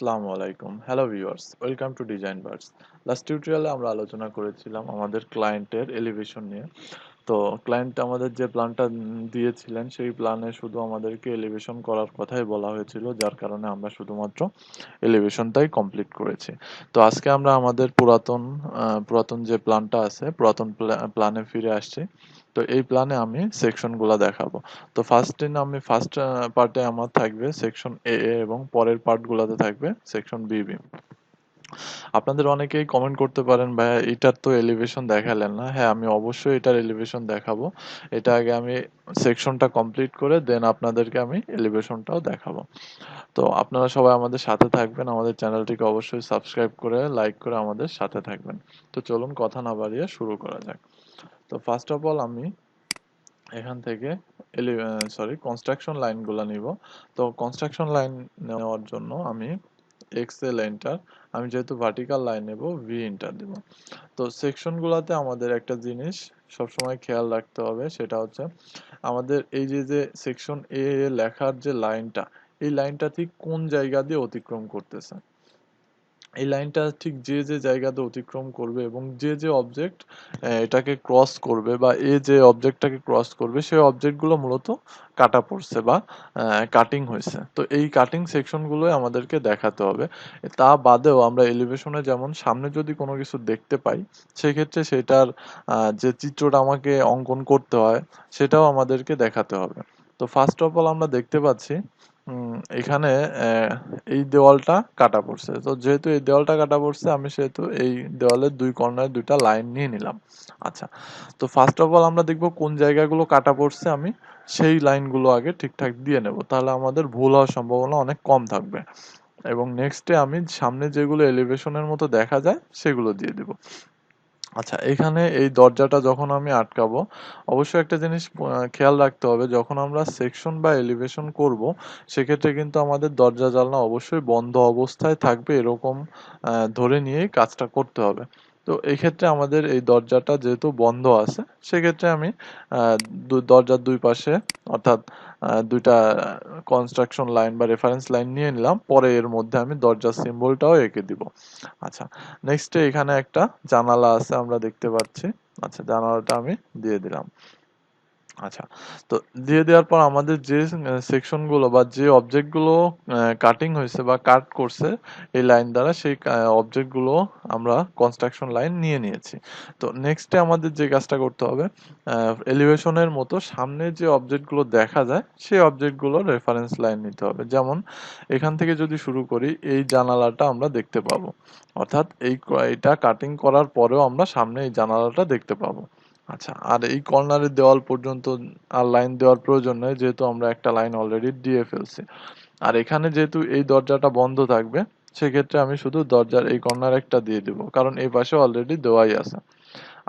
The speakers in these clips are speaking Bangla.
আসসালামু আলাইকুম hello viewers welcome to design birds last টিউটোরিয়ালে আমরা আলোচনা করেছিলাম আমাদের ক্লায়েন্টের এলিভেশন নিয়ে। তো ক্লায়েন্ট আমাদের যে প্ল্যানটা দিয়েছিলেন সেই প্ল্যানে শুধু আমাদেরকে এলিভেশন করার কথাই বলা হয়েছিল, যার কারণে আমরা শুধুমাত্র এলিভেশনটাই কমপ্লিট করেছি। তো আজকে আমরা আমাদের পুরাতন যে প্ল্যানটা আছে পুরাতন প্ল্যানে ফিরে আসছি। তো এই প্ল্যানে আমি সেকশনগুলো দেখাবো। তো ফার্স্ট পার্টে আমার থাকবে সেকশন এ এবং পরের পার্টগুলোতে থাকবে সেকশন বি বি। আপনাদের অনেকেই কমেন্ট করতে পারেন, ভাইয়া এটার তো এলিভেশন দেখালেন না। হ্যাঁ, আমি অবশ্যই এটার এলিভেশন দেখাবো। এটা আগে আমি সেকশনটা কমপ্লিট করে দেন আপনাদেরকে আমি এলিভেশনটাও দেখাবো। তো আপনারা সবাই আমাদের সাথে থাকবেন, আমাদের চ্যানেলটিকে অবশ্যই সাবস্ক্রাইব করে লাইক করে আমাদের সাথে থাকবেন। তো চলুন কথা না বাড়িয়ে শুরু করা যাক। তো ফার্স্ট অফ অল আমি এখান থেকে কনস্ট্রাকশন লাইনগুলো নিব। তো কনস্ট্রাকশন লাইন নেওয়ার জন্য আমি এক্সেল এন্টার, আমি যেহেতু ভার্টিক্যাল লাইন নেব ভি এন্টার দেব। তো সেকশনগুলোতে আমাদের একটা জিনিস সবসময় খেয়াল রাখতে হবে, সেটা হচ্ছে আমাদের এই যে সেকশন এ লেখার যে লাইনটা, এই লাইনটা ঠিক কোন জায়গা দিয়ে অতিক্রম করতেছে। এই লাইনটা ঠিক যে জায়গাতে অতিক্রম করবে এবং যে অবজেক্ট এটাকে ক্রস করবে বা যে অবজেক্টটাকে ক্রস করবে সেই অবজেক্টগুলো মূলত কাটা পড়ছে বা কাটিং হয়েছে। তো এই কাটিং সেকশনগুলো আমাদেরকে দেখাতে হবে। তা বাদেও আমরা এলিভেশনে যেমন সামনে যদি কোনো কিছু দেখতে পাই, সেক্ষেত্রে সেটার যে চিত্রটা আমাকে অঙ্কন করতে হয় সেটাও আমাদেরকে দেখাতে হবে। তো ফার্স্ট অফ অল আমরা দেখতে পাচ্ছি এখানে এই দেওয়ালটা কাটা পড়ছে। তো যেহেতু এই দেওয়ালটা কাটা পড়ছে, আমি সেহেতু এই দেওয়ালের দুই কর্নারে দুইটা লাইন নিয়ে নিলাম। আচ্ছা, তো ফার্স্ট অফ অল আমরা দেখব কোন জায়গাগুলো কাটা পড়ছে, আমি সেই লাইনগুলো আগে ঠিকঠাক দিয়ে নেব, তাহলে আমাদের ভুল হওয়ার সম্ভাবনা অনেক কম থাকবে। এবং নেক্সটে আমি সামনে যেগুলো এলিভেশনের মতো দেখা যায় সেগুলো দিয়ে দিব। আচ্ছা, এখানে এই দরজাটা যখন আমি আটকাবো, অবশ্যই একটা জিনিস খেয়াল রাখতে হবে, যখন আমরা সেকশন বা এলিভেশন করব সেক্ষেত্রে কিন্তু আমাদের দরজা জানলা অবশ্যই বন্ধ অবস্থায় থাকবে, এরকম ধরে নিয়েই কাজটা করতে হবে। তো এই ক্ষেত্রে আমাদের এই দরজাটা যেহেতু বন্ধ আছে, সেক্ষেত্রে আমি দরজার দুই পাশে অর্থাৎ দুইটা কনস্ট্রাকশন লাইন বা রেফারেন্স লাইন নিয়ে নিলাম, পরে এর মধ্যে আমি দরজার সিম্বলটাও এঁকে দিব। আচ্ছা, নেক্সট এখানে একটা জানালা আছে আমরা দেখতে পাচ্ছি। আচ্ছা, জানালাটা আমি দিয়ে দিলাম। আচ্ছা, তো দিয়ে দেওয়ার পর আমাদের যে সেকশন গুলো বা যে অবজেক্ট গুলো কাটিং হয়েছে বা কাট করছে এই লাইন দ্বারা, সেই অবজেক্ট গুলো আমরা কনস্ট্রাকশন লাইন নিয়ে নিয়েছি। তো নেক্সটে আমাদের যে কাজটা করতে হবে, এলিভেশনের মতো সামনে যে অবজেক্ট গুলো দেখা যায় সেই অবজেক্ট গুলোর রেফারেন্স লাইন নিতে হবে। যেমন এখান থেকে যদি শুরু করি, এই জানালাটা আমরা দেখতে পাবো, অর্থাৎ এইটা কাটিং করার পরেও আমরা সামনে এই জানালাটা দেখতে পাবো। আচ্ছা, আর এই কর্নারের দেওয়াল পর্যন্ত আর লাইন দেওয়ার প্রয়োজন নেই, যেহেতু আমরা একটা লাইন অলরেডি দিয়ে ফেলছি। আর এখানে যেহেতু এই দরজাটা বন্ধ থাকবে, সেক্ষেত্রে আমি শুধু দরজার এই কর্নার একটা দিয়ে দিব, কারণ এই পাশে অলরেডি দেওয়াই আছে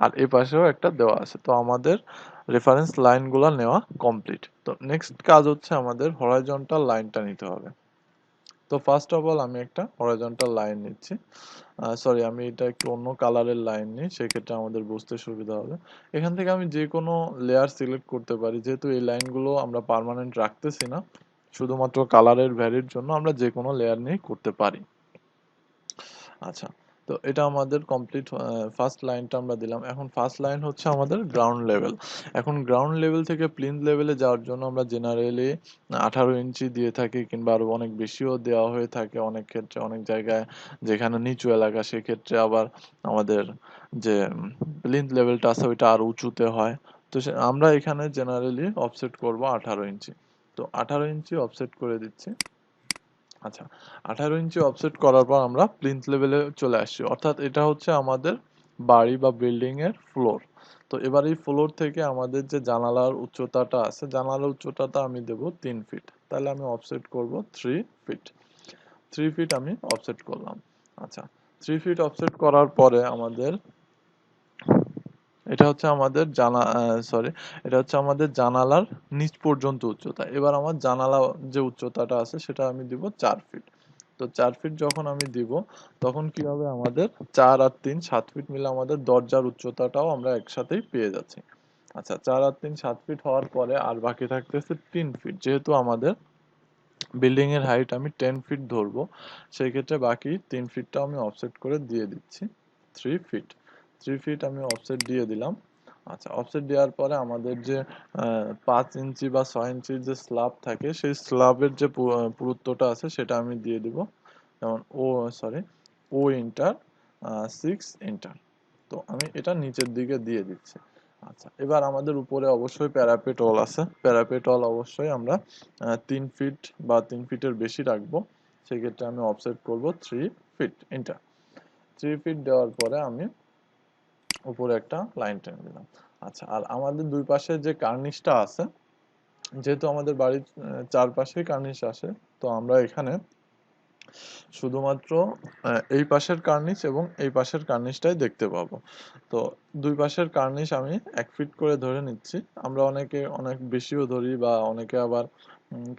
আর এই পাশেও একটা দেওয়া আছে। তো আমাদের রেফারেন্স লাইনগুলো নেওয়া কমপ্লিট। তো নেক্সট কাজ হচ্ছে আমাদের হরাইজন্টাল লাইনটা নিতে হবে। তো ফার্স্ট অফ অল আমি একটা হরাইজন্টাল লাইন নিচ্ছি। সরি, আমি এটা একটু অন্য কালারের লাইন নিই, সেক্ষেত্রে আমাদের বুঝতে সুবিধা হবে। এখান থেকে আমি যে কোনো লেয়ার সিলেক্ট করতে পারি, যেহেতু এই লাইনগুলো আমরা পার্মানেন্ট রাখতেছি না, শুধুমাত্র কালারের ভ্যারির জন্য আমরা যে কোনো লেয়ার নিয়ে করতে পারি। আচ্ছা, তো এটা আমাদের কমপ্লিট। ফার্স্ট লাইনটা আমরা দিলাম। এখন ফার্স্ট লাইন হচ্ছে আমাদের গ্রাউন্ড লেভেল। এখন গ্রাউন্ড লেভেল থেকে প্লিন্থ লেভেলে যাওয়ার জন্য আমরা জেনারেলি 18 ইঞ্চি দিয়ে থাকি, কিংবা আরো অনেক বেশিও দেওয়া হয়ে থাকে অনেক ক্ষেত্রে। অনেক জায়গায় যেখানে নিচু এলাকা, সেক্ষেত্রে আবার আমাদের যে প্লিন্থ লেভেলটা আছে ওইটা আরো উঁচুতে হয়। তো আমরা এখানে জেনারেলি অফসেট করব 18 ইঞ্চি। তো 18 ইঞ্চি অফসেট করে দিচ্ছি। আচ্ছা, 18 ইঞ্চি অফসেট করার পর আমরা প্লিন্থ লেভেলে চলে আসছি, অর্থাৎ এটা হচ্ছে আমাদের বাড়ি বা বিল্ডিং এর ফ্লোর। তো এবার এই ফ্লোর থেকে আমাদের যে জানালার উচ্চতাটা আছে, জানালার উচ্চতাটা আমি দেব 3 ফিট। তাহলে আমি অফসেট করব 3 ফিট। 3 ফিট আমি অফসেট করলাম। আচ্ছা, 3 ফিট অফসেট করার পরে আমাদের এটা হচ্ছে আমাদের এটা হচ্ছে আমাদের জানালার নিচ পর্যন্ত উচ্চতা। এবার আমার জানালা যে উচ্চতাটা আছে সেটা আমি দিব 4 ফিট। তো 4 ফিট যখন আমি দিব, তখন কি হবে, আমাদের 4 আর 3 7 ফিট মিলে আমাদের দরজার উচ্চতাটাও আমরা একসাথেই পেয়ে যাচ্ছি। আচ্ছা, 4 আর 3 7 ফিট হওয়ার পরে আর বাকি থাকতেছে 3 ফিট, যেহেতু আমাদের বিল্ডিং এর হাইট আমি 10 ফিট ধরবো, সেই ক্ষেত্রে বাকি 3 ফিটটা আমি অফসেট করে দিয়ে দিচ্ছি 3 ফিট। 3 ফিট আমি অফসেট দিয়ে দিলাম। আচ্ছা, অফসেট দেওয়ার পরে আমাদের যে 5 ইঞ্চি বা 6 ইঞ্চির যে স্ল্যাব থাকে, সেই স্ল্যাবের যে পুরুত্বটা আছে সেটা আমি দিয়ে দিব, যেমন ও ইন্টার 6 ইন্টার। তো আমি এটা নিচের দিকে দিয়ে দিচ্ছি। আচ্ছা, এবার আমাদের উপরে অবশ্যই প্যারাপেট ওয়াল আছে, প্যারাপেট ওয়াল অবশ্যই আমরা 3 ফিট বা 3 ফিটের বেশি রাখবো, সেক্ষেত্রে আমি অফসেট করব 3 ফিট ইন্টার। 3 ফিট দেওয়ার পরে আমি উপরে একটা লাইন টেনে দিলাম। আচ্ছা, আর আমাদের দুই পাশে যে কার্নিশটা আছে, যেহেতু আমাদের বাড়ির চারপাশেই কার্নিশ আসে, তো আমরা এখানে শুধুমাত্র এই পাশের কার্নিশ এবং এই পাশের কার্নিশটাই দেখতে পাবো। তো দুই পাশের কার্নিশ আমি 1 ফিট করে ধরে নিচ্ছি। আমরা অনেকে অনেক বেশিও ধরি বা অনেকে আবার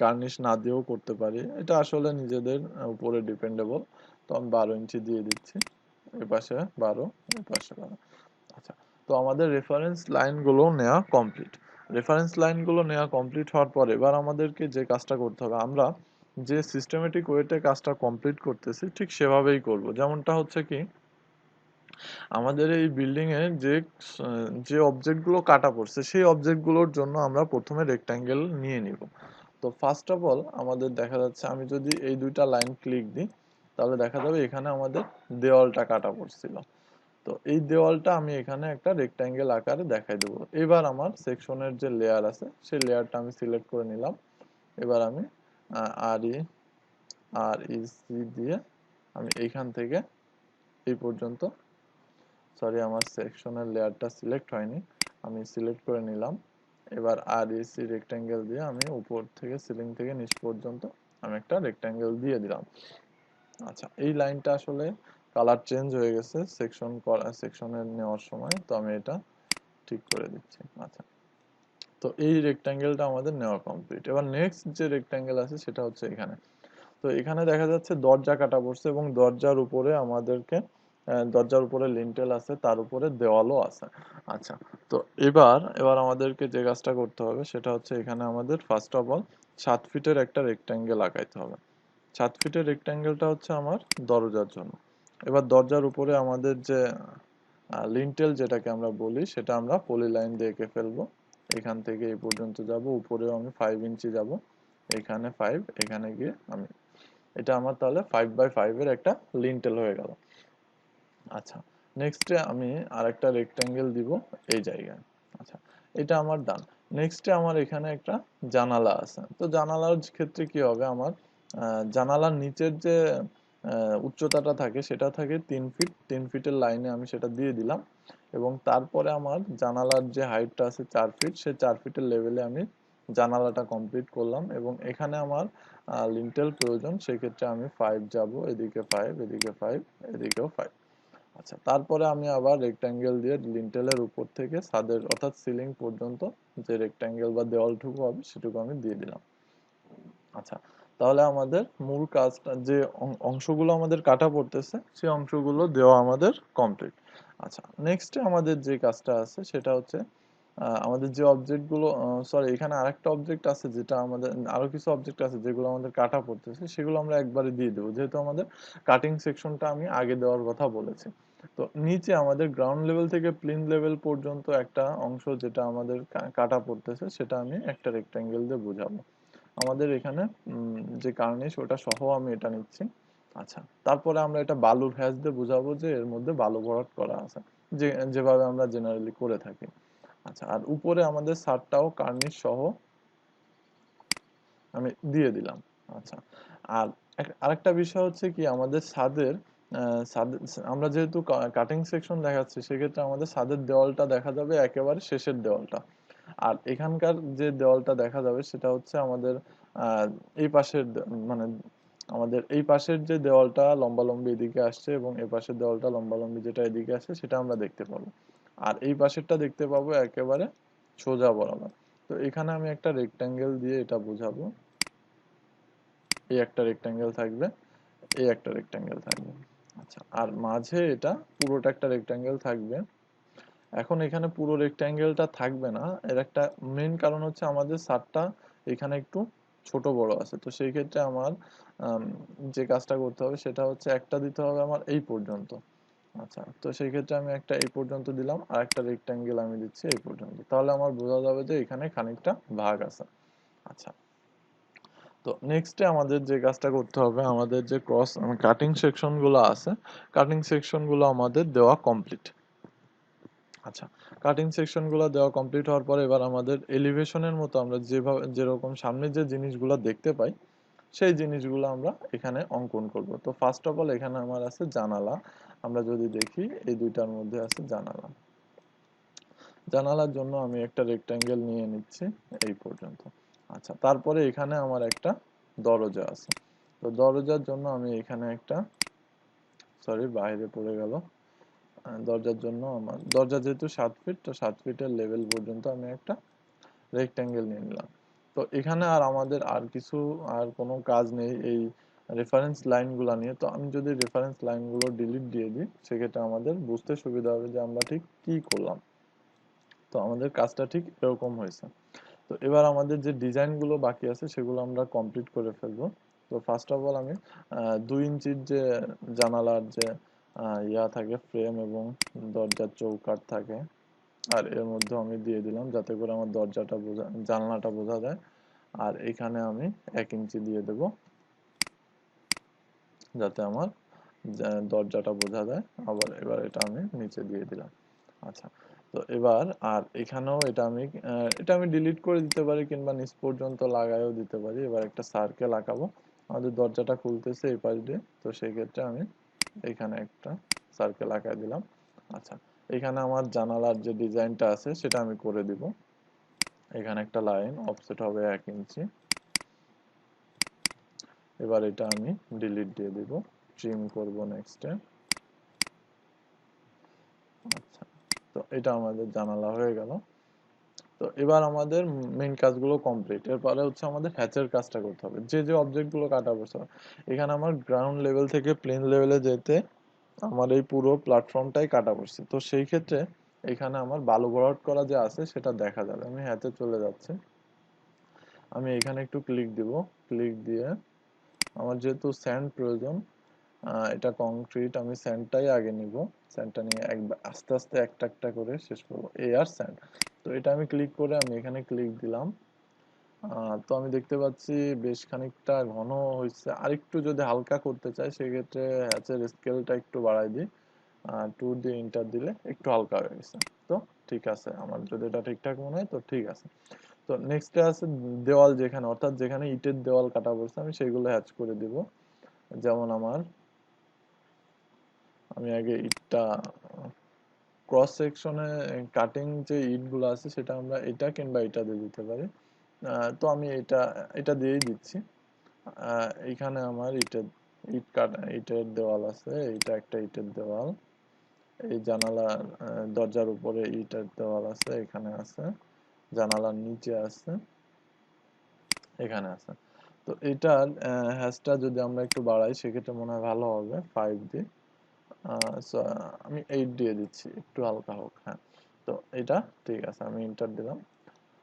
কার্নিশ না দিয়েও করতে পারি, এটা আসলে নিজেদের উপরে ডিপেন্ডেবল। তো আমি 12 ইঞ্চি দিয়ে দিচ্ছি, এ পাশে 12, এ পাশে 12। আচ্ছা, তো আমাদের রেফারেন্স লাইনগুলো নেওয়া কমপ্লিট। রেফারেন্স লাইনগুলো নেওয়া কমপ্লিট হওয়ার পরে এবার আমাদেরকে যে কাজটা করতে হবে, আমরা যে সিস্টেমেটিক ওয়েতে কাজটা কমপ্লিট করতেছি ঠিক সেভাবেই করব। যেমনটা হচ্ছে কি, আমাদের এই বিল্ডিং এ যে অবজেক্টগুলো কাটা পড়ছে সেই অবজেক্টগুলোর জন্য আমরা প্রথমে রেক্ট্যাঙ্গেল নিয়ে নিব। তো ফার্স্ট অফ অল আমাদের দেখা যাচ্ছে, আমি যদি এই দুইটা লাইন ক্লিক দিই, তাহলে দেখা যাবে এখানে আমাদের দেওয়ালটা কাটা পড়ছিল। তো এই দেওয়ালটা আমি এখানে একটা রেক্ট্যাঙ্গেল আকারে দেখাই দেবো। এবার আমার সেকশনের যে লেয়ার আছে সেই লেয়ারটা আমি সিলেক্ট করে নিলাম। এবার আমি আর ই আর ই সি দিয়ে আমি এইখান থেকে এই পর্যন্ত, সরি আমার সেকশনের লেয়ারটা সিলেক্ট হয়নি, আমি সিলেক্ট করে নিলাম। এবার আর ই সি রেক্ট্যাঙ্গেল দিয়ে আমি উপর থেকে সিলিং থেকে নিচ পর্যন্ত আমি একটা রেক্ট্যাঙ্গেল দিয়ে দিলাম। আচ্ছা, এই লাইনটা আসলে কালার চেঞ্জ হয়ে গেছে সেকশনের নেওয়ার সময়, তো আমি এটা ঠিক করে দিচ্ছি। আচ্ছা, তো এই রেক্ট্যাঙ্গেলটা আমাদের নেওয়া কমপ্লিট। এবার নেক্সট যে রেক্ট্যাঙ্গেল আছে সেটা হচ্ছে এখানে। তো এখানে দেখা যাচ্ছে দরজা কাটা পড়ছে এবং দরজার উপরে আমাদেরকে দরজার উপরে লিন্টেল আছে, তার উপরে দেওয়ালও আছে। আচ্ছা, তো এবার আমাদেরকে যে কাজটা করতে হবে সেটা হচ্ছে, এখানে আমাদের ফার্স্ট অফ অল 7 ফিটের একটা রেক্ট্যাঙ্গেল আঁকাইতে হবে। 7 ফিটের রেক্ট্যাঙ্গেলটা হচ্ছে আমার দরজার জন্য। এবার দরজার উপরে আমাদের যে লিন্টেল যেটাকে আমরা বলি, সেটা আমরা পলি লাইন দিয়ে এঁকে ফেলবো। এখান থেকে এই পর্যন্ত যাব, উপরেও আমি 5 ইঞ্চি যাব, এখানে 5, এখানে গিয়ে আমি, এটা আমার তাহলে 5x5 এর একটা লিন্টেল হয়ে গেল। আচ্ছা, নেক্সটে আমি আরেকটা রেক্ট্যাঙ্গেল দিব এই জায়গায়। আচ্ছা, এটা আমার ডান। নেক্সটে আমার এখানে একটা জানালা আছে। তো জানালার ক্ষেত্রে কি হবে, আমার জানালার নিচের যে উচ্চতাটা থাকে সেটা থাকে 3 ফিট। 3 ফিটের লাইনে আমি সেটা দিয়ে দিলাম, এবং তারপরে আমার জানালার যে হাইটটা আছে 4 ফিট, সে 4 ফিটের লেভেলে আমি জানালাটা কমপ্লিট করলাম। এবং এখানে আমার লিন্টেল প্রয়োজন, সেক্ষেত্রে আমি 5 যাব, এদিকে 5, এদিকে 5, এদিকেও 5। আচ্ছা, তারপরে আমি আবার রেক্ট্যাঙ্গেল দিয়ে লিন্টেলের উপর থেকে ছাদের অর্থাৎ সিলিং পর্যন্ত যে রেক্ট্যাঙ্গেল বা দেওয়ালটুকু হবে সেটুকু আমি দিয়ে দিলাম। আচ্ছা, তাহলে আমাদের মূল কাজটা, যে অংশগুলো আমাদের কাটা পড়তেছে সেই অংশগুলো দেওয়া আমাদের কমপ্লিট। আচ্ছা, নেক্সটে আমাদের যে কাজটা আছে সেটা হচ্ছে, আমাদের যে অবজেক্টগুলো, সরি এখানে আরেকটা অবজেক্ট আছে, যেটা আমাদের আরো কিছু অবজেক্ট আছে যেগুলো আমাদের কাটা পড়তেছে, সেগুলো আমরা একবারে দিয়ে দেবো, যেহেতু আমাদের কাটিং সেকশনটা আমি আগে দেওয়ার কথা বলেছি। তো নিচে আমাদের গ্রাউন্ড লেভেল থেকে প্লিন লেভেল পর্যন্ত একটা অংশ যেটা আমাদের কাটা পড়তেছে, সেটা আমি একটা রেক্ট্যাঙ্গেল দিয়ে বোঝাবো। আমাদের এখানে যে কার্নিশ ওটা সহ আমি এটা নিচ্ছি। আচ্ছা, তারপরে আমরা এটা বালুর হ্যাচ দিয়ে বোঝাবো যে এর মধ্যে বালু ভরাট করা আছে, যেভাবে আমরা জেনারেলি করে থাকি। আচ্ছা, আর উপরে আমাদের ছাদটাও কার্নিশ সহ আমি দিয়ে দিলাম। আচ্ছা, আর আরেকটা বিষয় হচ্ছে কি, আমাদের ছাদের আমরা যেহেতু কাটিং সেকশন দেখাচ্ছি, সেক্ষেত্রে আমাদের ছাদের দেওয়ালটা দেখা যাবে একেবারে শেষের দেওয়ালটা। আর এখানকার যে দেওয়ালটা দেখা যাবে সেটা হচ্ছে আমাদের এই পাশের মানে আমাদের এই পাশের যে দেওয়ালটা লম্বালম্বি এদিকে আসছে, এবং এই পাশের দেওয়ালটা লম্বালম্বি যেটা এদিকে আসছে সেটা আমরা দেখতে পাবো। আর এই পাশেরটা দেখতে পাবো একেবারে সোজা বরাবর। তো এখানে আমি একটা রেক্ট্যাঙ্গেল দিয়ে এটা বোঝাবো। এই একটা রেক্ট্যাঙ্গেল থাকবে, এই একটা রেক্ট্যাঙ্গেল থাকবে। আচ্ছা, আর মাঝে এটা পুরোটা একটা রেক্ট্যাঙ্গেল থাকবে। এখন এখানে পুরো রেক্ট্যাঙ্গেলটা থাকবে না, এর একটা মেইন কারণ হচ্ছে আমাদের ছাদটা এখানে একটু ছোট বড় আছে। তো সেই ক্ষেত্রে আমার আম, যে কাজটা করতে হবে সেটা হচ্ছে একটা দিতে হবে আমার এই পর্যন্ত। আচ্ছা, তো সেই ক্ষেত্রে আমি একটা এই পর্যন্ত দিলাম, আর একটা রেক্টাঙ্গেল আমি দিচ্ছি এই পর্যন্ত, তাহলে আমার বোঝা যাবে যে এখানে খানিকটা ভাগ আছে। আচ্ছা, তো নেক্সটে আমাদের যে কাজটা করতে হবে, আমাদের যে ক্রস কাটিং সেকশন গুলো আছে, কাটিং সেকশন গুলো আমাদের দেওয়া কমপ্লিট। আচ্ছা, কাটিং সেকশন গুলো দেওয়া কমপ্লিট হওয়ার পরে এবার আমাদের এলিভেশনের মতো আমরা যেভাবে যেরকম সামনে যে জিনিসগুলো দেখতে পাই সেই জিনিসগুলো আমরা এখানে অঙ্কন করব। তো ফার্স্ট অফ অল এখানে আমার আছে জানালা। আমরা যদি দেখি এই দুইটার মধ্যে আছে জানালা। জানালার জন্য আমি একটা রেক্টাঙ্গেল নিয়ে নিচ্ছি এই পর্যন্ত। আচ্ছা, তারপরে এখানে আমার একটা দরজা আছে। তো দরজার জন্য আমি এখানে একটা, সরি বাইরে পড়ে গেল, দরজার জন্য আমার দরজা যেহেতু 7 ফিট, তো 7 ফিটের লেভেল পর্যন্ত আমি একটা রেক্টাঙ্গেল নিয়ে নিলাম। তো এখানে আর আমাদের আর কিছু আর কোনো কাজ নেই এই রেফারেন্স লাইনগুলো নিয়ে। তো আমি যদি রেফারেন্স লাইনগুলো ডিলিট দিয়ে দিই সেক্ষেত্রে আমাদের বুঝতে সুবিধা হবে যে আমরা ঠিক কি করলাম। তো আমাদের কাজটা ঠিক এরকম হয়েছে। তো এবার আমাদের যে ডিজাইনগুলো বাকি আছে সেগুলো আমরা কমপ্লিট করে ফেলবো। তো ফার্স্ট অফ অল আমি 2 ইঞ্চির যে জানালার যে ইয়া থাকে ফ্রেম এবং দরজার চৌকাঠ থাকে, আর এর মধ্যে আমি দিয়ে দিলাম যাতে করে আমার দরজাটা বোঝা জানলাটা বোঝা যায়। আর এখানে আমি 1 ইঞ্চি দিয়ে দেব যাতে আমার দরজাটা বোঝা যায়। আবার এবার এটা আমি নিচে দিয়ে দিলাম। আচ্ছা, তো এবার আর এখানেও এটা আমি ডিলিট করে দিতে পারি কিংবা নিচ পর্যন্ত লাগায়ও দিতে পারি। এবার একটা সার্কেল আঁকাবো, আমাদের দরজাটা খুলতেছে এই পাশ দিয়ে, তো সেই ক্ষেত্রে আমি এখানে একটা সার্কেল আঁকায় দিলাম। আচ্ছা, এখানে আমার জানালার যে ডিজাইনটা আছে সেটা আমি করে দিব। এখানে একটা লাইন অফসেট হবে 1 ইঞ্চি। এবার এটা আমি ডিলিট দিয়ে দিব, ট্রিম করব নেক্সটে। আচ্ছা, তো এটা আমাদের জানালা হয়ে গেল। তো এবার আমাদের মেইন কাজগুলো কমপ্লিট। এরপরে হচ্ছে আমাদের হ্যাচের কাজটা করতে হবে, যে যে অবজেক্টগুলো কাটা পড়ছে। এখানে আমার গ্রাউন্ড লেভেল থেকে প্লেন লেভেলে যেতে আমার এই পুরো প্ল্যাটফর্মটাই কাটা পড়ছে। তো সেই ক্ষেত্রে এখানে আমার বালু ভরাট করা যে আছে সেটা দেখা যাবে। আমি হ্যাচে চলে যাচ্ছি, আমি এখানে একটু ক্লিক দিব। ক্লিক দিয়ে আমার যেহেতু স্যান্ড প্রয়োজন, এটা কংক্রিট, আমি স্যান্ডটাই আগে নিব। স্যান্ডটা নিয়ে একবার আস্তে আস্তে একটা একটা করে শেষ করবো, এয়ার স্যান্ড। তো এটা আমি ক্লিক করে আমি এখানে ক্লিক দিলাম। তো আমি দেখতে পাচ্ছি বেশ খানিকটা ঘন হয়েছে। আরেকটু যদি হালকা করতে চাই সেক্ষেত্রে হ্যাচের স্কেলটা একটু বাড়াই দিই, 2 দিয়ে এন্টার দিলে একটু হালকা হয়ে গেছে। তো ঠিক আছে, আমার যদি এটা ঠিকঠাক মনে হয় তো ঠিক আছে। তো নেক্সটে আছে দেওয়াল, যেখানে অর্থাৎ যেখানে ইটের দেওয়াল কাটা পড়ছে আমি সেগুলো হ্যাচ করে দিব। যেমন আমি আগে ইটটা ক্রস সেকশনে কাটিং যে ইটগুলো আছে সেটা আমরা এটা কিংবা এটা দিয়ে দিতে পারি। তো আমি এটা এটা দিয়েই দিচ্ছি। এইখানে আমার ইটের দেওয়াল আছে, এইটা একটা ইটের দেওয়াল। এই জানালার দরজার উপরে ইটের দেওয়াল আছে, এখানে আছে। জানালার নিচে আছে, এখানে আছে। তো এটার হ্যাচটা যদি আমরা একটু বাড়াই সেক্ষেত্রে মনে হয় ভালো হবে 5 দিয়ে। সো আমি 8 দিয়ে দিচ্ছি, একটু হালকা হোক। হ্যাঁ, তো এটা ঠিক আছে, আমি এন্টার দিলাম।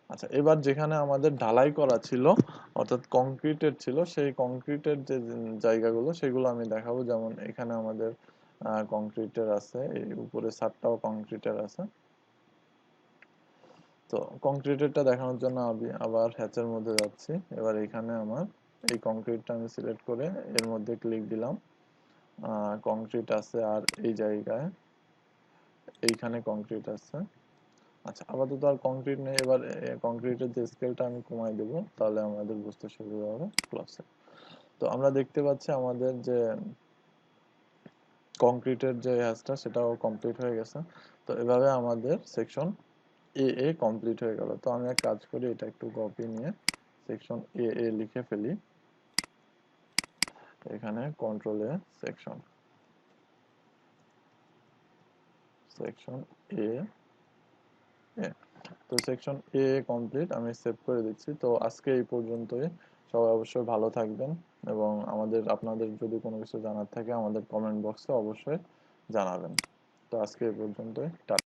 আচ্ছা, এবার যেখানে আমাদের ঢালাই করা ছিল অর্থাৎ কংক্রিটের ছিল, সেই কংক্রিটের যে জায়গাগুলো সেগুলো আমি দেখাবো। যেমন এখানে আমাদের কংক্রিটের আছে, এই উপরে ছাদটাও কংক্রিটের আছে। তো কংক্রিটেরটা দেখানোর জন্য আমি আবার হ্যাচের মধ্যে যাচ্ছি। এবার এখানে আমার এই কংক্রিটটা আমি সিলেক্ট করে এর মধ্যে ক্লিক দিলাম। কংক্রিট আছে আর এই জায়গায় এইখানে কংক্রিট আছে। আচ্ছা, আপাতত আর কংক্রিট নেই। এবার কংক্রিটের যে স্কেলটা আমি কমাই দেবো, তাহলে আমাদের বুঝতে সুবিধা হবে ক্লাসে। তো আমরা দেখতে পাচ্ছি আমাদের যে কংক্রিটের যে হ্যাচটা সেটাও কমপ্লিট হয়ে গেছে। তো এভাবে আমাদের সেকশন এ কমপ্লিট হয়ে গেল। তো আমি এক কাজ করি, এটা একটু কপি নিয়ে সেকশন এ লিখে ফেলি এখানে, কন্ট্রোল এ, সেকশন সেকশন এ এ তো সেকশন এ কমপ্লিট, আমি সেভ করে দিচ্ছি। তো আজকে এই পর্যন্তই। সবাই অবশ্যই ভালো থাকবেন এবং আপনাদের যদি কোনো কিছু জানার থাকে আমাদের কমেন্ট বক্সে অবশ্যই জানাবেন। তো আজকে এই পর্যন্তই, টাটা।